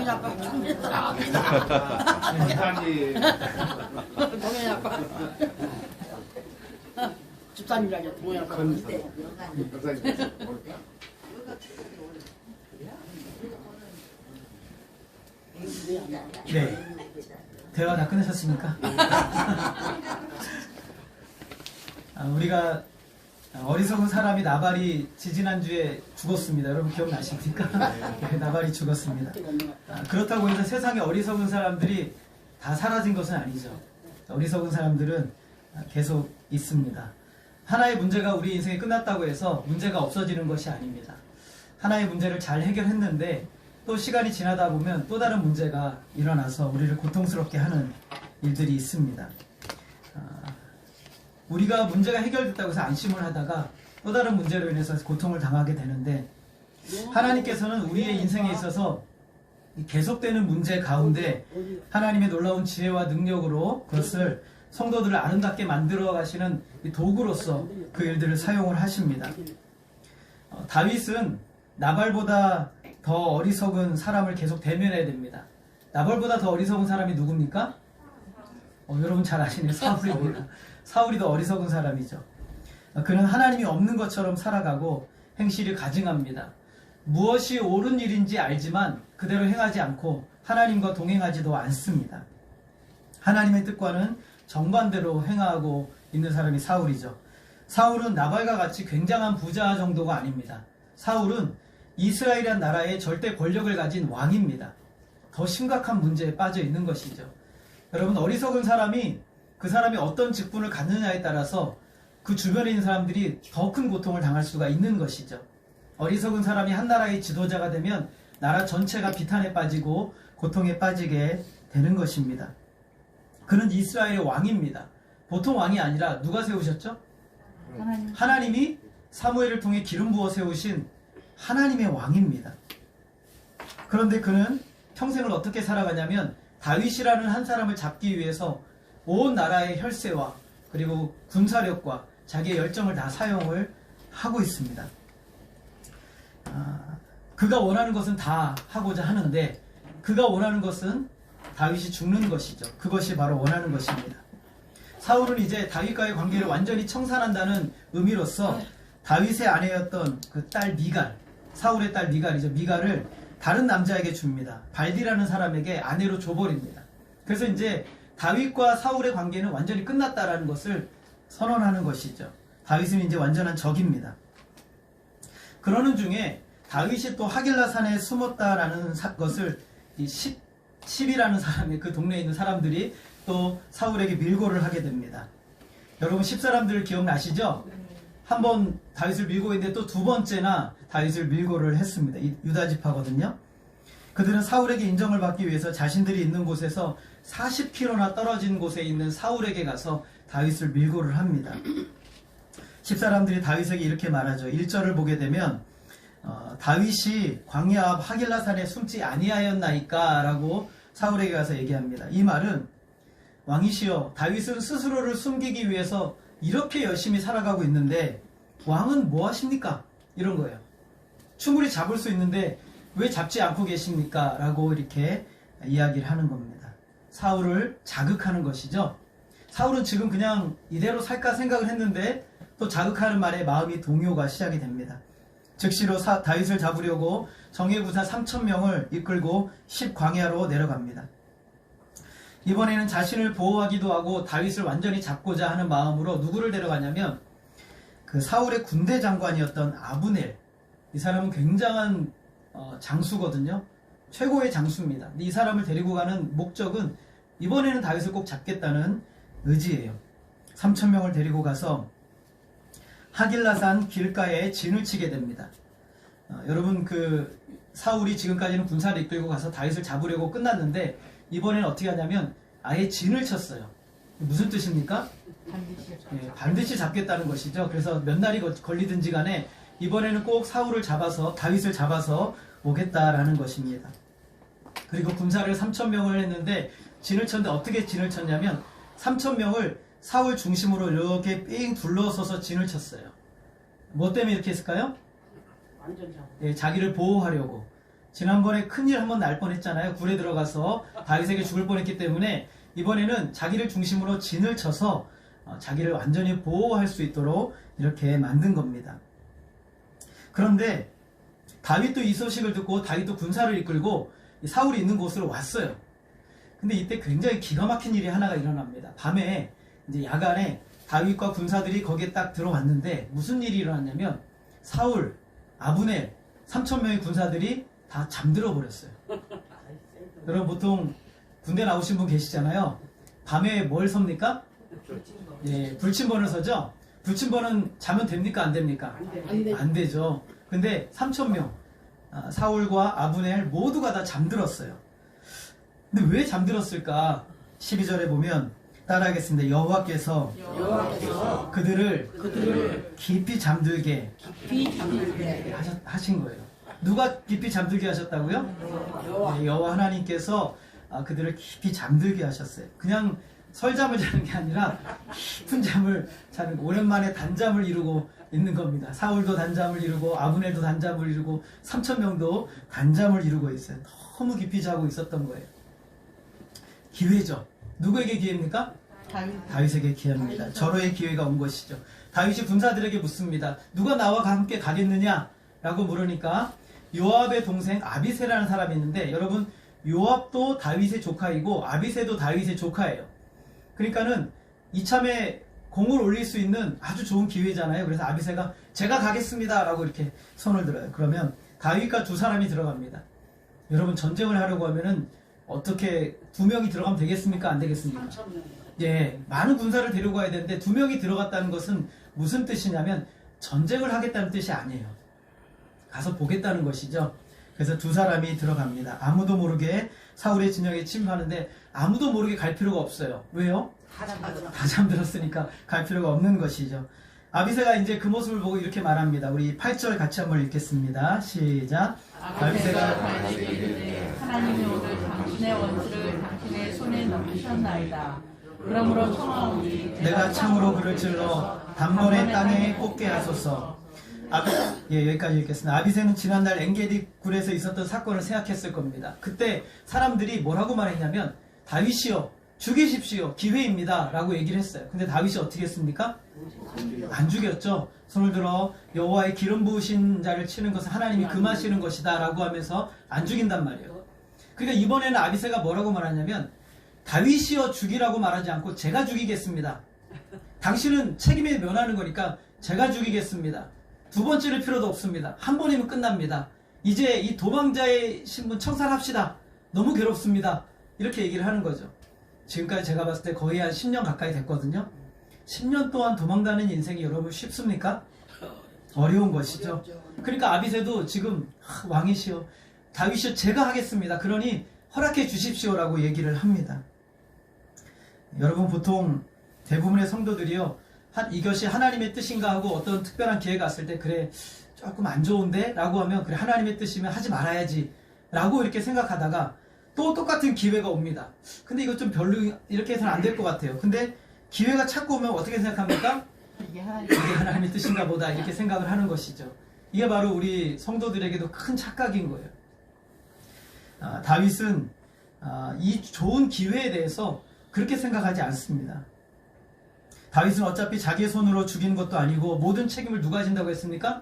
동현 아빠 죽는다. 동현 아빠. 집사님이라죠. 동현 아빠. 네. 대화 다 끝내셨습니까? 우리가 어리석은 사람이 나발이 지지난주에 죽었습니다. 여러분 기억나십니까? 네, 나발이 죽었습니다. 그렇다고 해서 세상에 어리석은 사람들이 다 사라진 것은 아니죠. 어리석은 사람들은 계속 있습니다. 하나의 문제가 우리 인생에 끝났다고 해서 문제가 없어지는 것이 아닙니다. 하나의 문제를 잘 해결했는데 또 시간이 지나다 보면 또 다른 문제가 일어나서 우리를 고통스럽게 하는 일들이 있습니다. 우리가 문제가 해결됐다고 해서 안심을 하다가 또 다른 문제로 인해서 고통을 당하게 되는데 하나님께서는 우리의 인생에 있어서 계속되는 문제 가운데 하나님의 놀라운 지혜와 능력으로 그것을 성도들을 아름답게 만들어 가시는 도구로서 그 일들을 사용을 하십니다. 다윗은 나발보다 더 어리석은 사람을 계속 대면해야 됩니다. 나발보다 더 어리석은 사람이 누굽니까? 여러분 잘 아시네요. 사울입니다. 사울이 더 어리석은 사람이죠. 그는 하나님이 없는 것처럼 살아가고 행실이 가증합니다. 무엇이 옳은 일인지 알지만 그대로 행하지 않고 하나님과 동행하지도 않습니다. 하나님의 뜻과는 정반대로 행하고 있는 사람이 사울이죠. 사울은 나발과 같이 굉장한 부자 정도가 아닙니다. 사울은 이스라엘이란 나라의 절대 권력을 가진 왕입니다. 더 심각한 문제에 빠져 있는 것이죠. 여러분, 어리석은 사람이 그 사람이 어떤 직분을 갖느냐에 따라서 그 주변에 있는 사람들이 더 큰 고통을 당할 수가 있는 것이죠. 어리석은 사람이 한 나라의 지도자가 되면 나라 전체가 비탄에 빠지고 고통에 빠지게 되는 것입니다. 그는 이스라엘의 왕입니다. 보통 왕이 아니라 누가 세우셨죠? 하나님이 사무엘을 통해 기름 부어 세우신 하나님의 왕입니다. 그런데 그는 평생을 어떻게 살아가냐면 다윗이라는 한 사람을 잡기 위해서 온 나라의 혈세와 그리고 군사력과 자기의 열정을 다 사용을 하고 있습니다. 그가 원하는 것은 다 하고자 하는데 그가 원하는 것은 다윗이 죽는 것이죠. 그것이 바로 원하는 것입니다. 사울은 이제 다윗과의 관계를 완전히 청산한다는 의미로서 다윗의 아내였던 그 딸 미갈, 사울의 딸 미갈이죠. 미갈을 다른 남자에게 줍니다. 발디라는 사람에게 아내로 줘버립니다. 그래서 이제 다윗과 사울의 관계는 완전히 끝났다라는 것을 선언하는 것이죠. 다윗은 이제 완전한 적입니다. 그러는 중에 다윗이 또 하길라 산에 숨었다라는 것을 이 10이라는 사람이 그 동네에 있는 사람들이 또 사울에게 밀고를 하게 됩니다. 여러분 10사람들 기억나시죠? 한 번 다윗을 밀고 있는데 또 두 번째나 다윗을 밀고를 했습니다. 유다 지파거든요. 그들은 사울에게 인정을 받기 위해서 자신들이 있는 곳에서 40km나 떨어진 곳에 있는 사울에게 가서 다윗을 밀고를 합니다. 10사람들이 다윗에게 이렇게 말하죠. 1절을 보게 되면 다윗이 광야 앞 하길라 산에 숨지 아니하였나이까 라고 사울에게 가서 얘기합니다. 이 말은 왕이시여 다윗은 스스로를 숨기기 위해서 이렇게 열심히 살아가고 있는데 왕은 뭐 하십니까? 이런 거예요. 충분히 잡을 수 있는데 왜 잡지 않고 계십니까? 라고 이렇게 이야기를 하는 겁니다. 사울을 자극하는 것이죠. 사울은 지금 그냥 이대로 살까 생각을 했는데 또 자극하는 말에 마음이 동요가 시작이 됩니다. 즉시로 다윗을 잡으려고 정예부사 3,000명을 이끌고 10광야로 내려갑니다. 이번에는 자신을 보호하기도 하고 다윗을 완전히 잡고자 하는 마음으로 누구를 데려가냐면 그 사울의 군대 장관이었던 아브넬, 이 사람은 굉장한 장수거든요. 최고의 장수입니다. 이 사람을 데리고 가는 목적은 이번에는 다윗을 꼭 잡겠다는 의지예요. 3,000명을 데리고 가서 하길라산 길가에 진을 치게 됩니다. 여러분 그 사울이 지금까지는 군사를 이끌고 가서 다윗을 잡으려고 끝났는데 이번에는 어떻게 하냐면 아예 진을 쳤어요. 무슨 뜻입니까? 반드시 잡겠다는 것이죠. 그래서 몇 날이 걸리든지 간에 이번에는 꼭 사울을 잡아서 다윗을 잡아서 오겠다라는 것입니다. 그리고 군사를 3,000명을 했는데 진을 쳤는데 어떻게 진을 쳤냐면 3,000명을 사울 중심으로 이렇게 삥 둘러서서 진을 쳤어요. 뭐 때문에 이렇게 했을까요? 자기를 보호하려고. 지난번에 큰일 한번 날 뻔했잖아요. 굴에 들어가서 다윗에게 죽을 뻔했기 때문에 이번에는 자기를 중심으로 진을 쳐서 자기를 완전히 보호할 수 있도록 이렇게 만든 겁니다. 그런데 다윗도 이 소식을 듣고 다윗도 군사를 이끌고 사울이 있는 곳으로 왔어요. 근데 이때 굉장히 기가 막힌 일이 하나가 일어납니다. 밤에 이제 야간에 다윗과 군사들이 거기에 딱 들어왔는데 무슨 일이 일어났냐면 사울, 아브넬 3,000명의 군사들이 다 잠들어 버렸어요. 여러분 보통 군대 나오신 분 계시잖아요. 밤에 뭘 섭니까? 예, 불침번을 서죠. 불침번은 자면 됩니까? 안 됩니까? 안 되죠. 근데 3,000명 사울과 아브넬 모두가 다 잠들었어요. 근데 왜 잠들었을까? 12절에 보면 따라하겠습니다. 여호와께서 그들을 깊이 잠들게 하신 거예요. 누가 깊이 잠들게 하셨다고요? 네, 여호와 하나님께서 그들을 깊이 잠들게 하셨어요. 그냥 설잠을 자는 게 아니라 깊은 잠을 자는, 오랜만에 단잠을 이루고 있는 겁니다. 사울도 단잠을 이루고 아브넬도 단잠을 이루고 3,000명도 단잠을 이루고 있어요. 너무 깊이 자고 있었던 거예요. 기회죠. 누구에게 기회입니까? 다윗에게 기회입니다. 절호의 기회가 온 것이죠. 다윗이 군사들에게 묻습니다. 누가 나와 함께 가겠느냐? 라고 물으니까 요압의 동생 아비새라는 사람이 있는데, 여러분 요압도 다윗의 조카이고 아비새도 다윗의 조카예요. 그러니까는 이참에 공을 올릴 수 있는 아주 좋은 기회잖아요. 그래서 아비새가 제가 가겠습니다 라고 이렇게 손을 들어요. 그러면 다윗과 두 사람이 들어갑니다. 여러분 전쟁을 하려고 하면은 어떻게 두 명이 들어가면 되겠습니까? 안 되겠습니까? 예, 많은 군사를 데리고 가야 되는데 두 명이 들어갔다는 것은 무슨 뜻이냐면 전쟁을 하겠다는 뜻이 아니에요. 가서 보겠다는 것이죠. 그래서 두 사람이 들어갑니다. 아무도 모르게 사울의 진영에 침입하는데 아무도 모르게 갈 필요가 없어요. 왜요? 다 잠들었으니까 갈 필요가 없는 것이죠. 아비새가 이제 그 모습을 보고 이렇게 말합니다. 우리 8절 같이 한번 읽겠습니다. 시작. 아비새가 하나님이 오늘 당신의 원수를 당신의 손에 넘기셨나이다. 그러므로 청하오니 내가 창으로 그를 찔러 단번에 땅에 꽂게 하소서. 예, 여기까지 읽겠습니다. 아비새는 지난날 엔게디 굴에서 있었던 사건을 생각했을 겁니다. 그때 사람들이 뭐라고 말했냐면 다윗이여 죽이십시오, 기회입니다 라고 얘기를 했어요. 근데 다윗이 어떻게 했습니까? 안 죽였죠. 손을 들어 여호와의 기름 부으신 자를 치는 것은 하나님이 금하시는 것이다 라고 하면서 안 죽인단 말이에요. 그러니까 이번에는 아비새가 뭐라고 말하냐면 다윗이여 죽이라고 말하지 않고 제가 죽이겠습니다. 당신은 책임에 면하는 거니까 제가 죽이겠습니다. 두 번 찌를 필요도 없습니다. 한 번이면 끝납니다. 이제 이 도망자의 신분 청산합시다. 너무 괴롭습니다. 이렇게 얘기를 하는 거죠. 지금까지 제가 봤을 때 거의 한 10년 가까이 됐거든요. 10년 동안 도망다니는 인생이 여러분 쉽습니까? 어려운 것이죠. 그러니까 아비새도 지금 왕이시여 다윗이여 제가 하겠습니다. 그러니 허락해 주십시오라고 얘기를 합니다. 여러분 보통 대부분의 성도들이요, 이것이 하나님의 뜻인가 하고 어떤 특별한 기회가 왔을 때 그래 조금 안 좋은데? 라고 하면 그래 하나님의 뜻이면 하지 말아야지 라고 이렇게 생각하다가 또 똑같은 기회가 옵니다. 근데 이거 좀 별로 이렇게 해서는 안 될 것 같아요. 근데 기회가 자꾸 오면 어떻게 생각합니까? 이게 하나님의 뜻인가 보다 이렇게 생각을 하는 것이죠. 이게 바로 우리 성도들에게도 큰 착각인 거예요. 다윗은 이 좋은 기회에 대해서 그렇게 생각하지 않습니다. 다윗은 어차피 자기의 손으로 죽이는 것도 아니고 모든 책임을 누가 진다고 했습니까?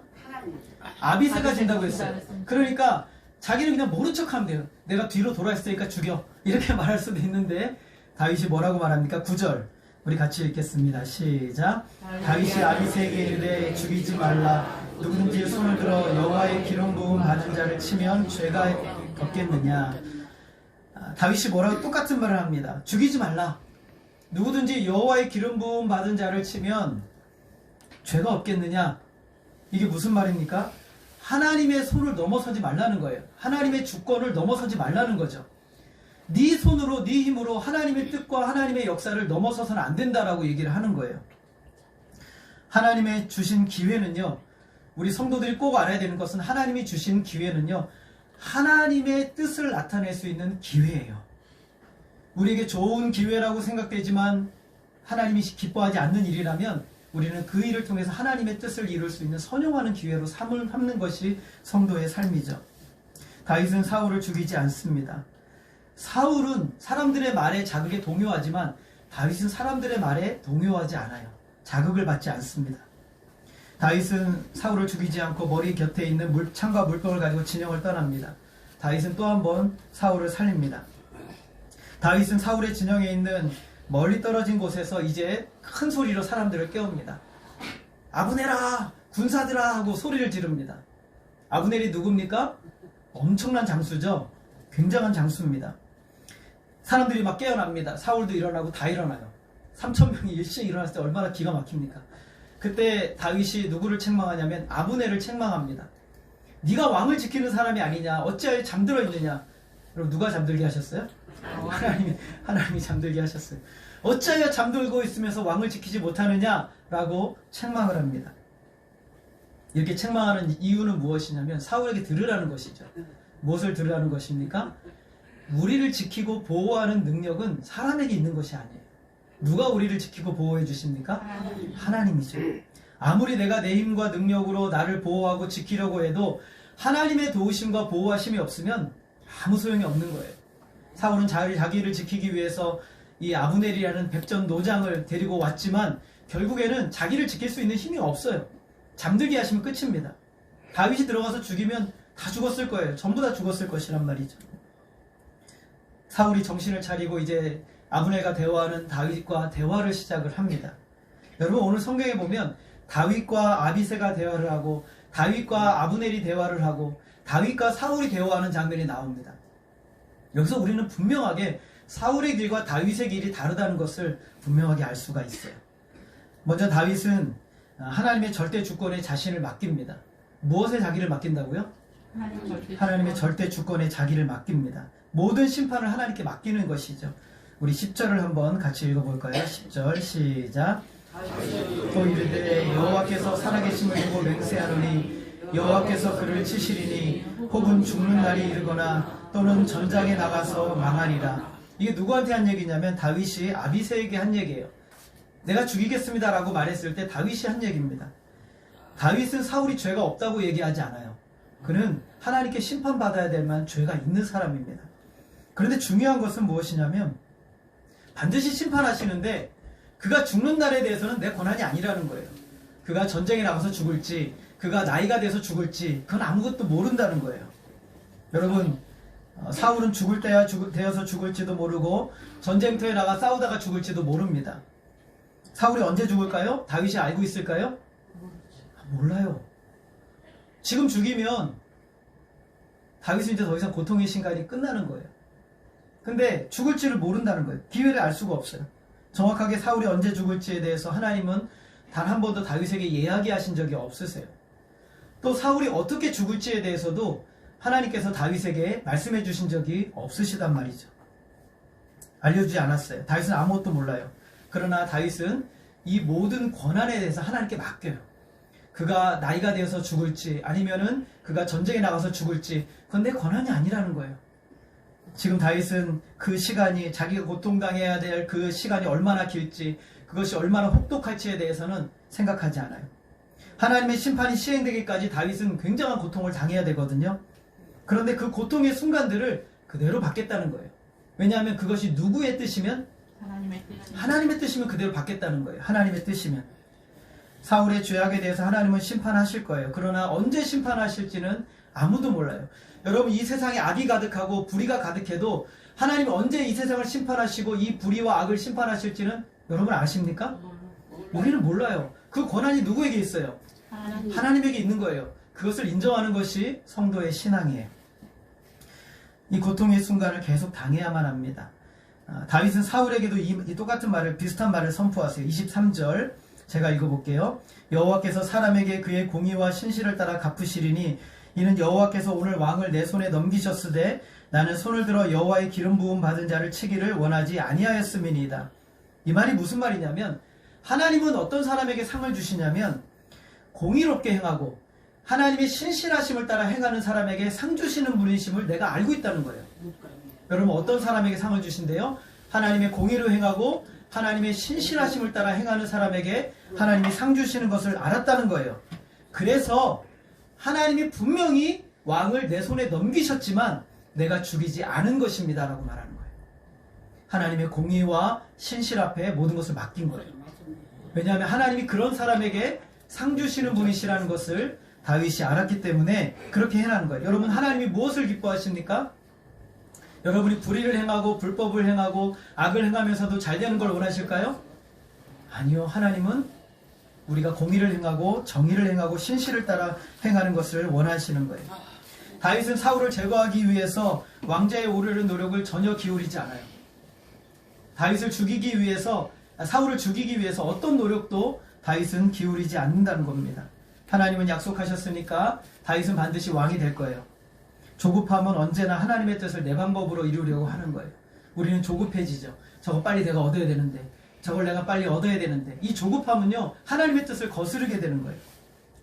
아비새가 진다고 했어요. 그러니까 자기는 그냥 모른 척하면 돼요. 내가 뒤로 돌아있으니까 죽여 이렇게 말할 수도 있는데 다윗이 뭐라고 말합니까? 9절 우리 같이 읽겠습니다. 시작. 다윗이 아비새에게 이르되 죽이지 말라. 누구든지 손을 들어 여호와의 기름 부음 받은 자를 치면 죄가 없겠느냐. 다윗이 뭐라고 똑같은 말을 합니다. 죽이지 말라. 누구든지 여호와의 기름 부음 받은 자를 치면 죄가 없겠느냐. 이게 무슨 말입니까? 하나님의 손을 넘어서지 말라는 거예요. 하나님의 주권을 넘어서지 말라는 거죠. 네 손으로 네 힘으로 하나님의 뜻과 하나님의 역사를 넘어서서는 안 된다라고 얘기를 하는 거예요. 하나님의 주신 기회는요, 우리 성도들이 꼭 알아야 되는 것은 하나님이 주신 기회는요, 하나님의 뜻을 나타낼 수 있는 기회예요. 우리에게 좋은 기회라고 생각되지만 하나님이 기뻐하지 않는 일이라면 우리는 그 일을 통해서 하나님의 뜻을 이룰 수 있는 선용하는 기회로 삼는 것이 성도의 삶이죠. 다윗은 사울을 죽이지 않습니다. 사울은 사람들의 말에 자극에 동요하지만 다윗은 사람들의 말에 동요하지 않아요. 자극을 받지 않습니다. 다윗은 사울을 죽이지 않고 머리 곁에 있는 창과 물병을 가지고 진영을 떠납니다. 다윗은 또 한 번 사울을 살립니다. 다윗은 사울의 진영에 있는 멀리 떨어진 곳에서 이제 큰 소리로 사람들을 깨웁니다. 아브넬아! 군사들아! 하고 소리를 지릅니다. 아브넬이 누굽니까? 엄청난 장수죠. 굉장한 장수입니다. 사람들이 막 깨어납니다. 사울도 일어나고 다 일어나요. 3,000명이 일시에 일어났을 때 얼마나 기가 막힙니까? 그때 다윗이 누구를 책망하냐면 아브넬을 책망합니다. 네가 왕을 지키는 사람이 아니냐? 어찌하여 잠들어 있느냐? 여러분 누가 잠들게 하셨어요? 하나님이 잠들게 하셨어요. 어찌하여 잠들고 있으면서 왕을 지키지 못하느냐? 라고 책망을 합니다. 이렇게 책망하는 이유는 무엇이냐면 사울에게 들으라는 것이죠. 무엇을 들으라는 것입니까? 우리를 지키고 보호하는 능력은 사람에게 있는 것이 아니에요. 누가 우리를 지키고 보호해 주십니까? 하나님이죠. 아무리 내가 내 힘과 능력으로 나를 보호하고 지키려고 해도 하나님의 도우심과 보호하심이 없으면 아무 소용이 없는 거예요. 사울은 자기를 지키기 위해서 이 아브넬이라는 백전 노장을 데리고 왔지만 결국에는 자기를 지킬 수 있는 힘이 없어요. 잠들게 하시면 끝입니다. 다윗이 들어가서 죽이면 다 죽었을 거예요. 전부 다 죽었을 것이란 말이죠. 사울이 정신을 차리고 이제 아브넬과 대화하는 다윗과 대화를 시작을 합니다. 여러분 오늘 성경에 보면 다윗과 아비새가 대화를 하고 다윗과 아브넬이 대화를 하고 다윗과 사울이 대화하는 장면이 나옵니다. 여기서 우리는 분명하게 사울의 길과 다윗의 길이 다르다는 것을 분명하게 알 수가 있어요. 먼저 다윗은 하나님의 절대 주권에 자신을 맡깁니다. 무엇에 자기를 맡긴다고요? 하나님의 절대 주권에 자기를 맡깁니다. 모든 심판을 하나님께 맡기는 것이죠. 우리 10절을 한번 같이 읽어볼까요? 10절 시작. 또 이르되 여호와께서 살아계심을 두고 맹세하노니 여호와께서 그를 치시리니 혹은 죽는 날이 이르거나 또는 전장에 나가서 망하리라. 이게 누구한테 한 얘기냐면 다윗이 아비새에게 한 얘기예요. 내가 죽이겠습니다 라고 말했을 때 다윗이 한 얘기입니다. 다윗은 사울이 죄가 없다고 얘기하지 않아요. 그는 하나님께 심판받아야 될 만한 죄가 있는 사람입니다. 그런데 중요한 것은 무엇이냐면 반드시 심판하시는데 그가 죽는 날에 대해서는 내 권한이 아니라는 거예요. 그가 전쟁에 나가서 죽을지 그가 나이가 돼서 죽을지 그건 아무것도 모른다는 거예요. 여러분 사울은 죽을 때야 되어서 죽을지도 모르고 전쟁터에 나가 싸우다가 죽을지도 모릅니다. 사울이 언제 죽을까요? 다윗이 알고 있을까요? 몰라요. 지금 죽이면 다윗은 이제 더 이상 고통의 시간이 끝나는 거예요. 근데 죽을지를 모른다는 거예요. 기회를 알 수가 없어요. 정확하게 사울이 언제 죽을지에 대해서 하나님은 단 한 번도 다윗에게 이야기하신 적이 없으세요. 또 사울이 어떻게 죽을지에 대해서도 하나님께서 다윗에게 말씀해 주신 적이 없으시단 말이죠. 알려주지 않았어요. 다윗은 아무것도 몰라요. 그러나 다윗은 이 모든 권한에 대해서 하나님께 맡겨요. 그가 나이가 되어서 죽을지 아니면은 그가 전쟁에 나가서 죽을지 그건 내 권한이 아니라는 거예요. 지금 다윗은 그 시간이 자기가 고통당해야 될 그 시간이 얼마나 길지 그것이 얼마나 혹독할지에 대해서는 생각하지 않아요. 하나님의 심판이 시행되기까지 다윗은 굉장한 고통을 당해야 되거든요. 그런데 그 고통의 순간들을 그대로 받겠다는 거예요. 왜냐하면 그것이 누구의 뜻이면? 하나님의 뜻이면 그대로 받겠다는 거예요. 하나님의 뜻이면. 사울의 죄악에 대해서 하나님은 심판하실 거예요. 그러나 언제 심판하실지는 아무도 몰라요. 여러분 이 세상에 악이 가득하고 불의가 가득해도 하나님이 언제 이 세상을 심판하시고 이 불의와 악을 심판하실지는 여러분 아십니까? 우리는 몰라요. 그 권한이 누구에게 있어요? 하나님에게 있는 거예요. 그것을 인정하는 것이 성도의 신앙이에요. 이 고통의 순간을 계속 당해야만 합니다. 다윗은 사울에게도 이 똑같은 말을 비슷한 말을 선포하세요. 23절 제가 읽어볼게요. 여호와께서 사람에게 그의 공의와 신실을 따라 갚으시리니 이는 여호와께서 오늘 왕을 내 손에 넘기셨으되 나는 손을 들어 여호와의 기름 부음 받은 자를 치기를 원하지 아니하였음이니이다. 이 말이 무슨 말이냐면 하나님은 어떤 사람에게 상을 주시냐면 공의롭게 행하고 하나님의 신실하심을 따라 행하는 사람에게 상 주시는 분이심을 내가 알고 있다는 거예요. 여러분 어떤 사람에게 상을 주신대요? 하나님의 공의로 행하고 하나님의 신실하심을 따라 행하는 사람에게 하나님이 상 주시는 것을 알았다는 거예요. 그래서 하나님이 분명히 왕을 내 손에 넘기셨지만 내가 죽이지 않은 것입니다 라고 말하는 거예요. 하나님의 공의와 신실 앞에 모든 것을 맡긴 거예요. 왜냐하면 하나님이 그런 사람에게 상 주시는 분이시라는 것을 다윗이 알았기 때문에 그렇게 해나는 거예요. 여러분, 하나님이 무엇을 기뻐하십니까? 여러분이 불의를 행하고 불법을 행하고 악을 행하면서도 잘 되는 걸 원하실까요? 아니요. 하나님은 우리가 공의를 행하고 정의를 행하고 신실을 따라 행하는 것을 원하시는 거예요. 다윗은 사울을 제거하기 위해서 왕좌에 오르는 노력을 전혀 기울이지 않아요. 다윗을 죽이기 위해서, 사울을 죽이기 위해서 어떤 노력도 다윗은 기울이지 않는다는 겁니다. 하나님은 약속하셨으니까 다윗은 반드시 왕이 될 거예요. 조급함은 언제나 하나님의 뜻을 내 방법으로 이루려고 하는 거예요. 우리는 조급해지죠. 저거 빨리 내가 얻어야 되는데, 저걸 내가 빨리 얻어야 되는데, 이 조급함은요, 하나님의 뜻을 거스르게 되는 거예요.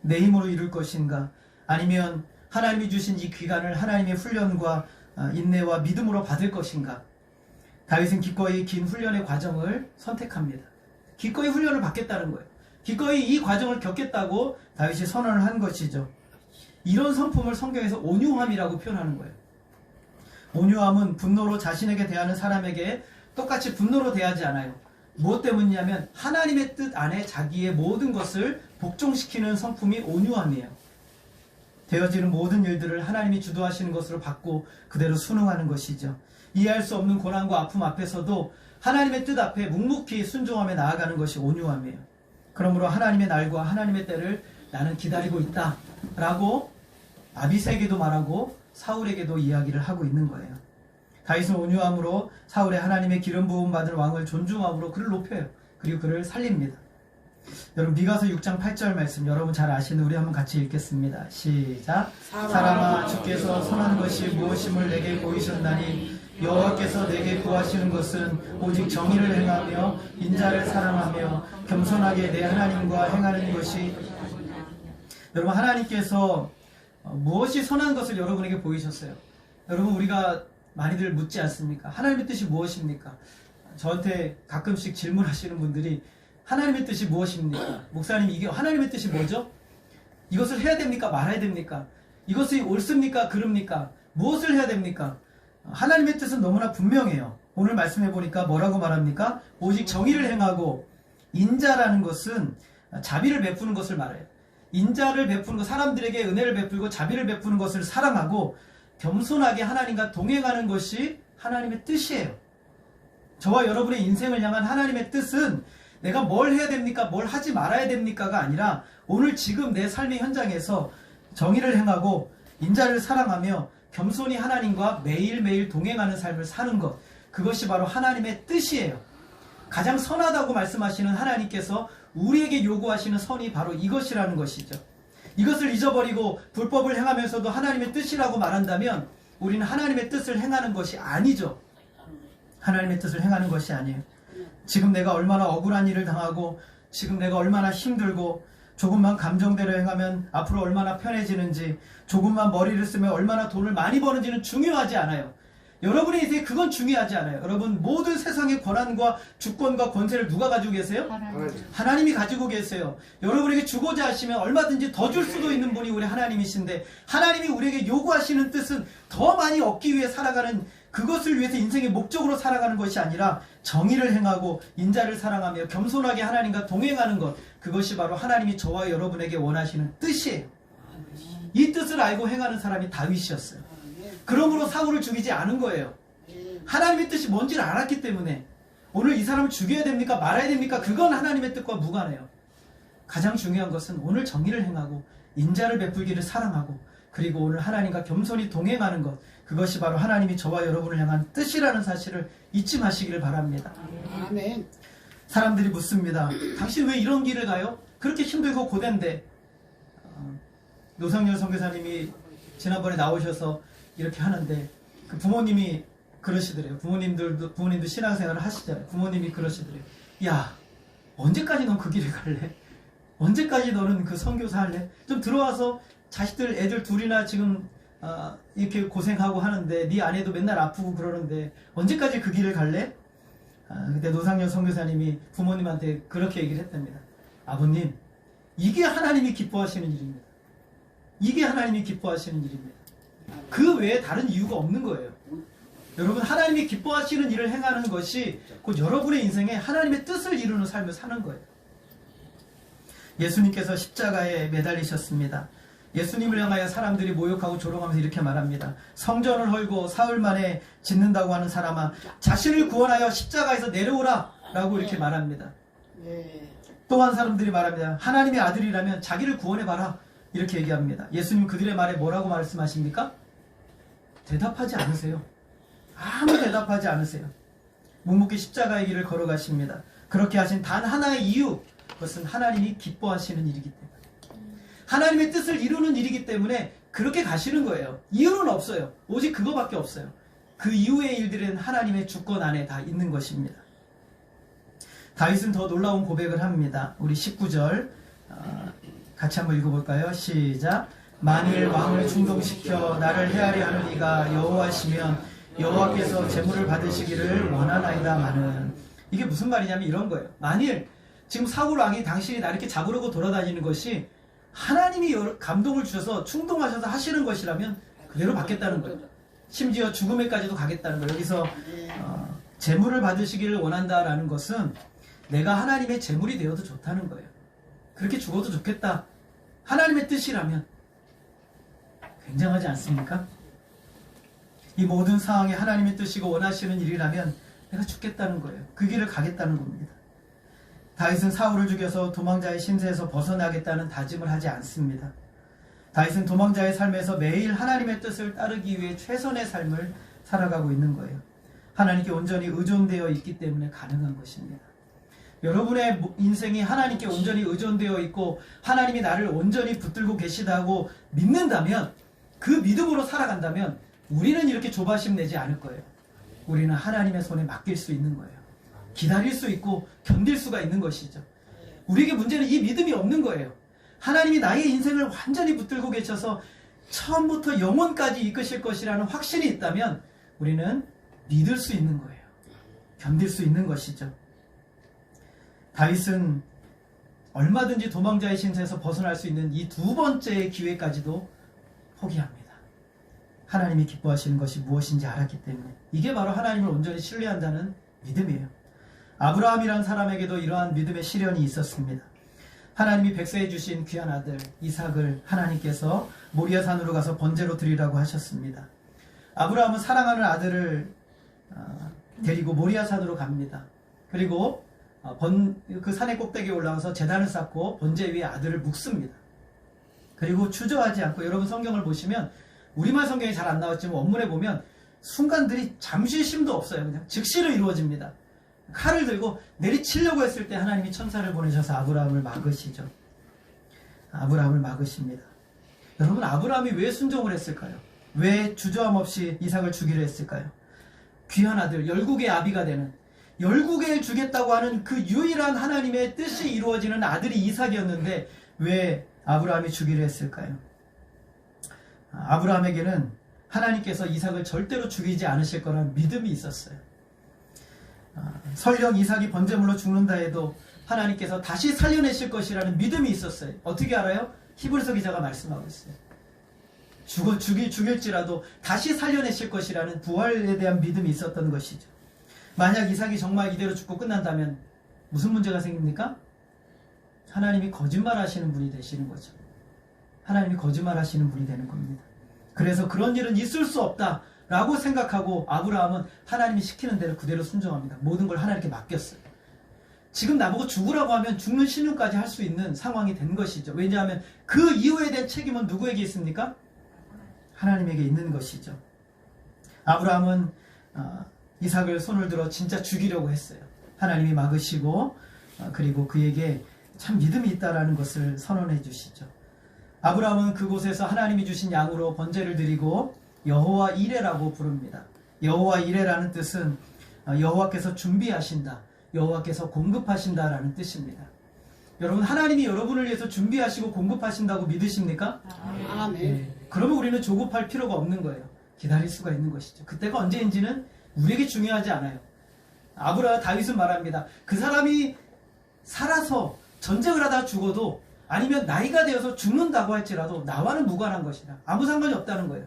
내 힘으로 이룰 것인가, 아니면 하나님이 주신 이 기간을 하나님의 훈련과 인내와 믿음으로 받을 것인가. 다윗은 기꺼이 긴 훈련의 과정을 선택합니다. 기꺼이 훈련을 받겠다는 거예요. 기꺼이 이 과정을 겪겠다고 다윗이 선언을 한 것이죠. 이런 성품을 성경에서 온유함이라고 표현하는 거예요. 온유함은 분노로 자신에게 대하는 사람에게 똑같이 분노로 대하지 않아요. 무엇 때문이냐면 하나님의 뜻 안에 자기의 모든 것을 복종시키는 성품이 온유함이에요. 되어지는 모든 일들을 하나님이 주도하시는 것으로 받고 그대로 순응하는 것이죠. 이해할 수 없는 고난과 아픔 앞에서도 하나님의 뜻 앞에 묵묵히 순종하며 나아가는 것이 온유함이에요. 그러므로 하나님의 날과 하나님의 때를 나는 기다리고 있다 라고 아비새에게도 말하고 사울에게도 이야기를 하고 있는 거예요. 다윗은 온유함으로 사울의 하나님의 기름 부음 받은 왕을 존중함으로 그를 높여요. 그리고 그를 살립니다. 여러분, 미가서 6장 8절 말씀 여러분 잘 아시는 우리 한번 같이 읽겠습니다. 시작. 사람아, 주께서 선한 것이 무엇임을 내게 보이셨나니 여호와께서 내게 구하시는 것은 오직 정의를 행하며 인자를 사랑하며 겸손하게 내 하나님과 행하는 것이. 여러분, 하나님께서 무엇이 선한 것을 여러분에게 보이셨어요. 여러분, 우리가 많이들 묻지 않습니까? 하나님의 뜻이 무엇입니까? 저한테 가끔씩 질문하시는 분들이 하나님의 뜻이 무엇입니까? 목사님, 이게 하나님의 뜻이 뭐죠? 이것을 해야 됩니까? 말아야 됩니까? 이것이 옳습니까? 그릅니까? 무엇을 해야 됩니까? 하나님의 뜻은 너무나 분명해요. 오늘 말씀해 보니까 뭐라고 말합니까? 오직 정의를 행하고, 인자라는 것은 자비를 베푸는 것을 말해요. 인자를 베푸는 것, 사람들에게 은혜를 베풀고 자비를 베푸는 것을 사랑하고 겸손하게 하나님과 동행하는 것이 하나님의 뜻이에요. 저와 여러분의 인생을 향한 하나님의 뜻은 내가 뭘 해야 됩니까? 뭘 하지 말아야 됩니까가 아니라 오늘 지금 내 삶의 현장에서 정의를 행하고 인자를 사랑하며 겸손히 하나님과 매일매일 동행하는 삶을 사는 것, 그것이 바로 하나님의 뜻이에요. 가장 선하다고 말씀하시는 하나님께서 우리에게 요구하시는 선이 바로 이것이라는 것이죠. 이것을 잊어버리고 불법을 행하면서도 하나님의 뜻이라고 말한다면 우리는 하나님의 뜻을 행하는 것이 아니죠. 하나님의 뜻을 행하는 것이 아니에요. 지금 내가 얼마나 억울한 일을 당하고 지금 내가 얼마나 힘들고 조금만 감정대로 행하면 앞으로 얼마나 편해지는지, 조금만 머리를 쓰면 얼마나 돈을 많이 버는지는 중요하지 않아요. 여러분의 인생에 그건 중요하지 않아요. 여러분, 모든 세상의 권한과 주권과 권세를 누가 가지고 계세요? 하나님이 가지고 계세요. 여러분에게 주고자 하시면 얼마든지 더 줄 수도 있는 분이 우리 하나님이신데, 하나님이 우리에게 요구하시는 뜻은 더 많이 얻기 위해 살아가는, 그것을 위해서 인생의 목적으로 살아가는 것이 아니라 정의를 행하고 인자를 사랑하며 겸손하게 하나님과 동행하는 것, 그것이 바로 하나님이 저와 여러분에게 원하시는 뜻이에요. 이 뜻을 알고 행하는 사람이 다윗이었어요. 그러므로 사울을 죽이지 않은 거예요. 하나님의 뜻이 뭔지를 알았기 때문에. 오늘 이 사람을 죽여야 됩니까? 말아야 됩니까? 그건 하나님의 뜻과 무관해요. 가장 중요한 것은 오늘 정의를 행하고 인자를 베풀기를 사랑하고 그리고 오늘 하나님과 겸손히 동행하는 것, 그것이 바로 하나님이 저와 여러분을 향한 뜻이라는 사실을 잊지 마시기를 바랍니다. 아멘. 사람들이 묻습니다. 당신 왜 이런 길을 가요? 그렇게 힘들고 고된데. 노상열 선교사님이 지난번에 나오셔서 이렇게 하는데 그 부모님이 그러시더래요. 부모님도 신앙생활을 하시잖아요. 부모님이 그러시더래요. 야, 언제까지 넌 그 길을 갈래? 언제까지 너는 그 선교사 할래? 좀 들어와서 자식들, 애들 둘이나 지금 이렇게 고생하고 하는데 네 아내도 맨날 아프고 그러는데 언제까지 그 길을 갈래? 그때 노상열 선교사님이 부모님한테 그렇게 얘기를 했답니다. 아버님, 이게 하나님이 기뻐하시는 일입니다. 이게 하나님이 기뻐하시는 일입니다. 그 외에 다른 이유가 없는 거예요. 여러분, 하나님이 기뻐하시는 일을 행하는 것이 곧 여러분의 인생에 하나님의 뜻을 이루는 삶을 사는 거예요. 예수님께서 십자가에 매달리셨습니다. 예수님을 향하여 사람들이 모욕하고 조롱하면서 이렇게 말합니다. 성전을 헐고 사흘 만에 짓는다고 하는 사람아, 자신을 구원하여 십자가에서 내려오라 라고 이렇게 말합니다. 또한 사람들이 말합니다. 하나님의 아들이라면 자기를 구원해봐라 이렇게 얘기합니다. 예수님 그들의 말에 뭐라고 말씀하십니까? 대답하지 않으세요. 아무 대답하지 않으세요. 묵묵히 십자가의 길을 걸어가십니다. 그렇게 하신 단 하나의 이유, 그것은 하나님이 기뻐하시는 일이기 때문에, 하나님의 뜻을 이루는 일이기 때문에 그렇게 가시는 거예요. 이유는 없어요. 오직 그거밖에 없어요. 그 이후의 일들은 하나님의 주권 안에 다 있는 것입니다. 다윗은 더 놀라운 고백을 합니다. 우리 19절 같이 한번 읽어볼까요? 시작. 만일 왕을 충동시켜 나를 헤아려 하는 이가 여호와시면 여호와께서 제물을 받으시기를 원하나이다마는. 이게 무슨 말이냐면 이런 거예요. 만일 지금 사울 왕이 당신이 나 이렇게 잡으려고 돌아다니는 것이 하나님이 감동을 주셔서 충동하셔서 하시는 것이라면 그대로 받겠다는 거예요. 심지어 죽음에까지도 가겠다는 거예요. 여기서 제물을 받으시기를 원한다라는 것은 내가 하나님의 제물이 되어도 좋다는 거예요. 그렇게 죽어도 좋겠다. 하나님의 뜻이라면. 굉장하지 않습니까? 이 모든 상황이 하나님의 뜻이고 원하시는 일이라면 내가 죽겠다는 거예요. 그 길을 가겠다는 겁니다. 다윗은 사울을 죽여서 도망자의 신세에서 벗어나겠다는 다짐을 하지 않습니다. 다윗은 도망자의 삶에서 매일 하나님의 뜻을 따르기 위해 최선의 삶을 살아가고 있는 거예요. 하나님께 온전히 의존되어 있기 때문에 가능한 것입니다. 여러분의 인생이 하나님께 온전히 의존되어 있고 하나님이 나를 온전히 붙들고 계시다고 믿는다면, 그 믿음으로 살아간다면 우리는 이렇게 조바심 내지 않을 거예요. 우리는 하나님의 손에 맡길 수 있는 거예요. 기다릴 수 있고 견딜 수가 있는 것이죠. 우리에게 문제는 이 믿음이 없는 거예요. 하나님이 나의 인생을 완전히 붙들고 계셔서 처음부터 영원까지 이끄실 것이라는 확신이 있다면 우리는 믿을 수 있는 거예요. 견딜 수 있는 것이죠. 다윗은 얼마든지 도망자의 신세에서 벗어날 수 있는 이 두 번째 기회까지도 포기합니다. 하나님이 기뻐하시는 것이 무엇인지 알았기 때문에. 이게 바로 하나님을 온전히 신뢰한다는 믿음이에요. 아브라함이라는 사람에게도 이러한 믿음의 시련이 있었습니다. 하나님이 백세해 주신 귀한 아들 이삭을 하나님께서 모리아 산으로 가서 번제로 드리라고 하셨습니다. 아브라함은 사랑하는 아들을 데리고 모리아 산으로 갑니다. 그리고 그 산의 꼭대기에 올라가서 제단을 쌓고 번제 위에 아들을 묵습니다. 그리고 주저하지 않고, 여러분 성경을 보시면 우리말 성경이 잘 안 나왔지만 원문에 보면 순간들이 잠시 쉼도 없어요. 그냥 즉시로 이루어집니다. 칼을 들고 내리치려고 했을 때 하나님이 천사를 보내셔서 아브라함을 막으시죠. 아브라함을 막으십니다. 여러분, 아브라함이 왜 순종을 했을까요? 왜 주저함 없이 이삭을 주기로 했을까요? 귀한 아들, 열국의 아비가 되는, 열국에 주겠다고 하는 그 유일한 하나님의 뜻이 이루어지는 아들이 이삭이었는데 왜 아브라함이 주기로 했을까요? 아브라함에게는 하나님께서 이삭을 절대로 죽이지 않으실 거라는 믿음이 있었어요. 설령 이삭이 번제물로 죽는다 해도 하나님께서 다시 살려내실 것이라는 믿음이 있었어요. 어떻게 알아요? 히브리서 기자가 말씀하고 있어요. 죽일지라도 다시 살려내실 것이라는 부활에 대한 믿음이 있었던 것이죠. 만약 이삭이 정말 이대로 죽고 끝난다면 무슨 문제가 생깁니까? 하나님이 거짓말하시는 분이 되시는 거죠. 하나님이 거짓말하시는 분이 되는 겁니다. 그래서 그런 일은 있을 수 없다라고 생각하고 아브라함은 하나님이 시키는 대로 그대로 순종합니다. 모든 걸 하나님께 맡겼어요. 지금 나보고 죽으라고 하면 죽는 신용까지 할 수 있는 상황이 된 것이죠. 왜냐하면 그 이후에 대한 책임은 누구에게 있습니까? 하나님에게 있는 것이죠. 아브라함은 이삭을 손을 들어 진짜 죽이려고 했어요. 하나님이 막으시고 그리고 그에게 참 믿음이 있다라는 것을 선언해 주시죠. 아브라함은 그곳에서 하나님이 주신 양으로 번제를 드리고 여호와 이레라고 부릅니다. 여호와 이레라는 뜻은 여호와께서 준비하신다, 여호와께서 공급하신다라는 뜻입니다. 여러분, 하나님이 여러분을 위해서 준비하시고 공급하신다고 믿으십니까? 아멘. 네. 그러면 우리는 조급할 필요가 없는 거예요. 기다릴 수가 있는 것이죠. 그때가 언제인지는 우리에게 중요하지 않아요. 다윗은 말합니다. 그 사람이 살아서 전쟁을 하다 죽어도, 아니면 나이가 되어서 죽는다고 할지라도 나와는 무관한 것이다. 아무 상관이 없다는 거예요.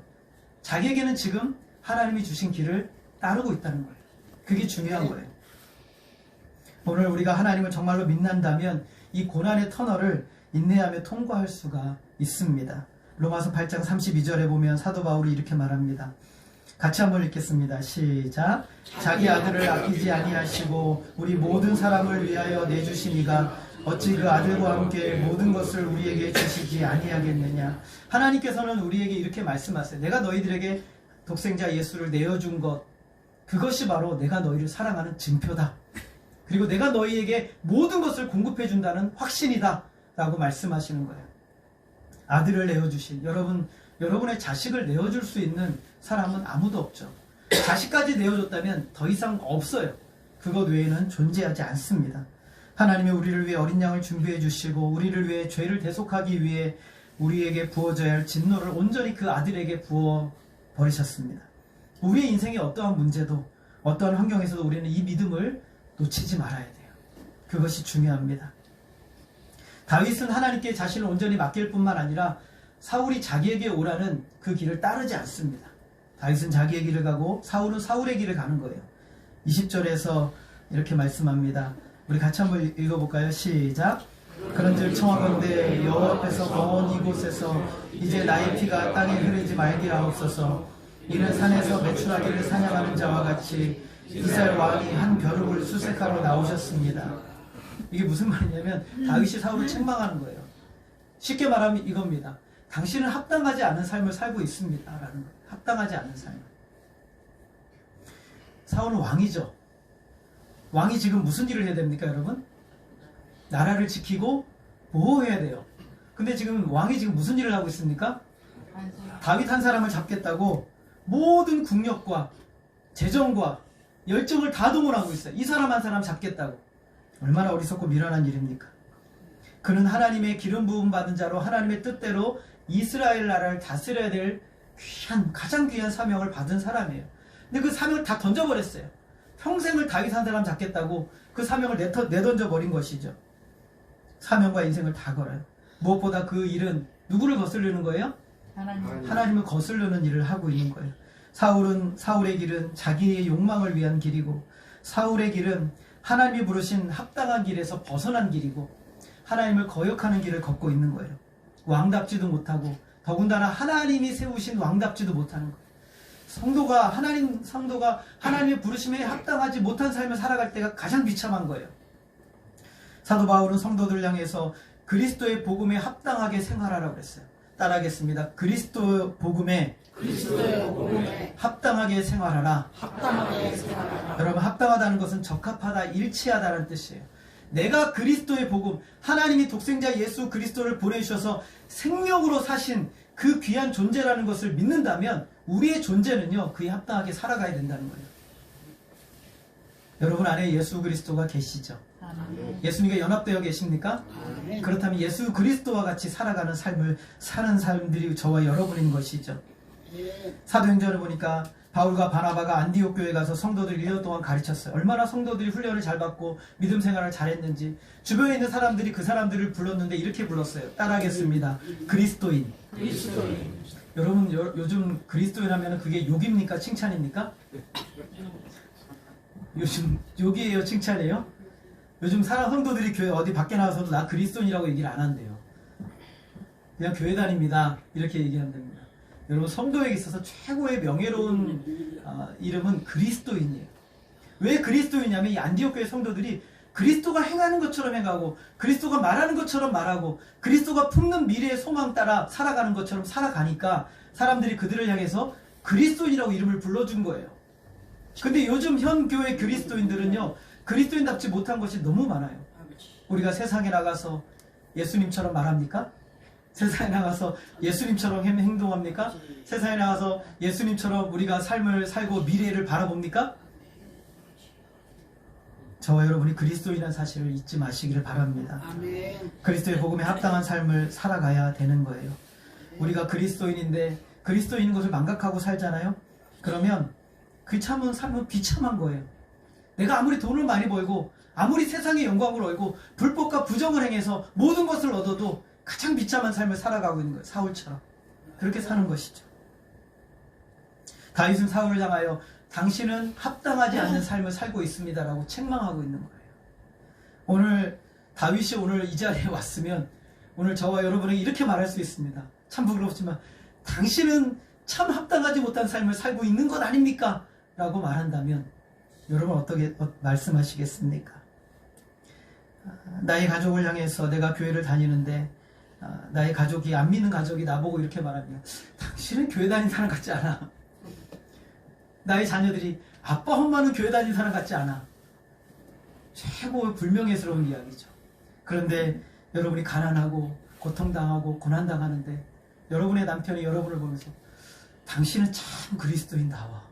자기에게는 지금 하나님이 주신 길을 따르고 있다는 거예요. 그게 중요한 거예요. 오늘 우리가 하나님을 정말로 믿는다면 이 고난의 터널을 인내하며 통과할 수가 있습니다. 로마서 8장 32절에 보면 사도 바울이 이렇게 말합니다. 같이 한번 읽겠습니다. 시작. 자기 아들을 아끼지 아니하시고 우리 모든 사람을 위하여 내주시니가 어찌 그 아들과 함께 모든 것을 우리에게 주시지 아니하겠느냐. 하나님께서는 우리에게 이렇게 말씀하세요. 내가 너희들에게 독생자 예수를 내어준 것, 그것이 바로 내가 너희를 사랑하는 증표다. 그리고 내가 너희에게 모든 것을 공급해 준다는 확신이다 라고 말씀하시는 거예요. 아들을 내어주신, 여러분의 자식을 내어줄 수 있는 사람은 아무도 없죠. 자식까지 내어줬다면 더 이상 없어요. 그것 외에는 존재하지 않습니다. 하나님이 우리를 위해 어린 양을 준비해 주시고 우리를 위해 죄를 대속하기 위해 우리에게 부어져야 할 진노를 온전히 그 아들에게 부어 버리셨습니다. 우리의 인생의 어떠한 문제도 어떠한 환경에서도 우리는 이 믿음을 놓치지 말아야 돼요. 그것이 중요합니다. 다윗은 하나님께 자신을 온전히 맡길 뿐만 아니라 사울이 자기에게 오라는 그 길을 따르지 않습니다. 다윗은 자기의 길을 가고 사울은 사울의 길을 가는 거예요. 20절에서 이렇게 말씀합니다. 우리 같이 한번 읽어볼까요? 시작. 그런즉 청하건대 여호와 앞에서 먼 이곳에서 이제 나의 피가 땅에 흐르지 말기라옵소서. 이는 산에서 메추라기를 사냥하는 자와 같이 이스라엘 왕이 한 벼룩을 수색하러 나오셨습니다. 이게 무슨 말이냐면 다윗이 사울을 책망하는 거예요. 쉽게 말하면 이겁니다. 당신은 합당하지 않은 삶을 살고 있습니다 라는 거예요. 합당하지 않은 삶. 사울은 왕이죠. 왕이 지금 무슨 일을 해야 됩니까 여러분? 나라를 지키고 보호해야 돼요. 근데 지금 왕이 지금 무슨 일을 하고 있습니까? 다윗 한 사람을 잡겠다고 모든 국력과 재정과 열정을 다 동원하고 있어요. 이 사람 한 사람 잡겠다고. 얼마나 어리석고 미련한 일입니까? 그는 하나님의 기름 부음 받은 자로 하나님의 뜻대로 이스라엘 나라를 다스려야 될 가장 귀한 사명을 받은 사람이에요. 근데 그 사명을 다 던져버렸어요. 평생을 다윗 한 사람 잡겠다고 그 사명을 내던져 버린 것이죠. 사명과 인생을 다 걸어요. 무엇보다 그 일은 누구를 거스르는 거예요? 하나님을 거스르는 일을 하고 있는 거예요. 사울의 길은 자기의 욕망을 위한 길이고 사울의 길은 하나님이 부르신 합당한 길에서 벗어난 길이고 하나님을 거역하는 길을 걷고 있는 거예요. 왕답지도 못하고 더군다나 하나님이 세우신 왕답지도 못하는 거예요. 성도가 하나님의 부르심에 합당하지 못한 삶을 살아갈 때가 가장 비참한 거예요. 사도 바울은 성도들을 향해서 그리스도의 복음에 합당하게 생활하라고 그랬어요. 따라하겠습니다. 그리스도의 복음에 합당하게 생활하라. 여러분, 합당하다는 것은 적합하다, 일치하다는 뜻이에요. 내가 그리스도의 복음, 하나님이 독생자 예수 그리스도를 보내주셔서 생명으로 사신 그 귀한 존재라는 것을 믿는다면 우리의 존재는요, 그에 합당하게 살아가야 된다는 거예요. 여러분 안에 예수 그리스도가 계시죠? 예수님과 연합되어 계십니까? 그렇다면 예수 그리스도와 같이 살아가는 삶을 사는 사람들이 저와 여러분인 것이죠. 사도행전을 보니까 바울과 바나바가 안디옥 교회에 가서 성도들 1년 동안 가르쳤어요. 얼마나 성도들이 훈련을 잘 받고 믿음 생활을 잘했는지. 주변에 있는 사람들이 그 사람들을 불렀는데 이렇게 불렀어요. 따라하겠습니다. 그리스도인. 여러분 요즘 그리스도인 하면 그게 욕입니까? 칭찬입니까? 요즘 욕이에요? 칭찬이에요? 요즘 성도들이 교회 어디 밖에 나가서도 나 그리스도인이라고 얘기를 안 한대요. 그냥 교회 다닙니다. 이렇게 얘기한답니다. 여러분, 성도에게 있어서 최고의 명예로운 이름은 그리스도인이에요. 왜 그리스도이냐면 이 안디옥 교회 성도들이 그리스도가 행하는 것처럼 행하고 그리스도가 말하는 것처럼 말하고 그리스도가 품는 미래의 소망 따라 살아가는 것처럼 살아가니까 사람들이 그들을 향해서 그리스도인이라고 이름을 불러준 거예요. 근데 요즘 현 교회 그리스도인들은요, 그리스도인답지 못한 것이 너무 많아요. 우리가 세상에 나가서 예수님처럼 말합니까? 세상에 나가서 예수님처럼 행동합니까? 세상에 나가서 예수님처럼 우리가 삶을 살고 미래를 바라봅니까? 저와 여러분이 그리스도인이라는 사실을 잊지 마시기를 바랍니다. 그리스도의 복음에 합당한 삶을 살아가야 되는 거예요. 우리가 그리스도인인데 그리스도인인 것을 망각하고 살잖아요. 그러면 그 삶은 비참한 거예요. 내가 아무리 돈을 많이 벌고 아무리 세상의 영광을 얻고 불법과 부정을 행해서 모든 것을 얻어도 가장 비참한 삶을 살아가고 있는 거예요. 사울처럼. 그렇게 사는 것이죠. 다윗은 사울을 향하여 당신은 합당하지 않는 삶을 살고 있습니다라고 책망하고 있는 거예요. 오늘 다윗이 오늘 이 자리에 왔으면 오늘 저와 여러분에게 이렇게 말할 수 있습니다. 참 부끄럽지만 당신은 참 합당하지 못한 삶을 살고 있는 것 아닙니까? 라고 말한다면 여러분 어떻게 말씀하시겠습니까? 나의 가족을 향해서 내가 교회를 다니는데 나의 가족이 안 믿는 가족이 나보고 이렇게 말하면 당신은 교회 다니는 사람 같지 않아. 나의 자녀들이 아빠 엄마는 교회 다니는 사람 같지 않아. 최고 불명예스러운 이야기죠. 그런데 여러분이 가난하고 고통당하고 고난당하는데 여러분의 남편이 여러분을 보면서 당신은 참 그리스도인다워.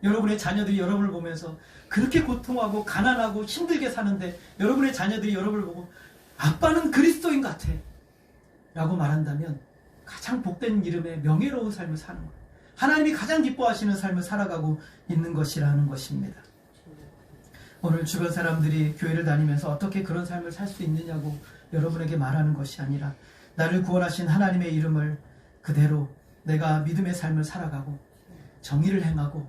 여러분의 자녀들이 여러분을 보면서 그렇게 고통하고 가난하고 힘들게 사는데 여러분의 자녀들이 여러분을 보고 아빠는 그리스도인 같아 라고 말한다면 가장 복된 이름의 명예로운 삶을 사는 거예요. 하나님이 가장 기뻐하시는 삶을 살아가고 있는 것이라는 것입니다. 오늘 주변 사람들이 교회를 다니면서 어떻게 그런 삶을 살 수 있느냐고 여러분에게 말하는 것이 아니라 나를 구원하신 하나님의 이름을 그대로 내가 믿음의 삶을 살아가고 정의를 행하고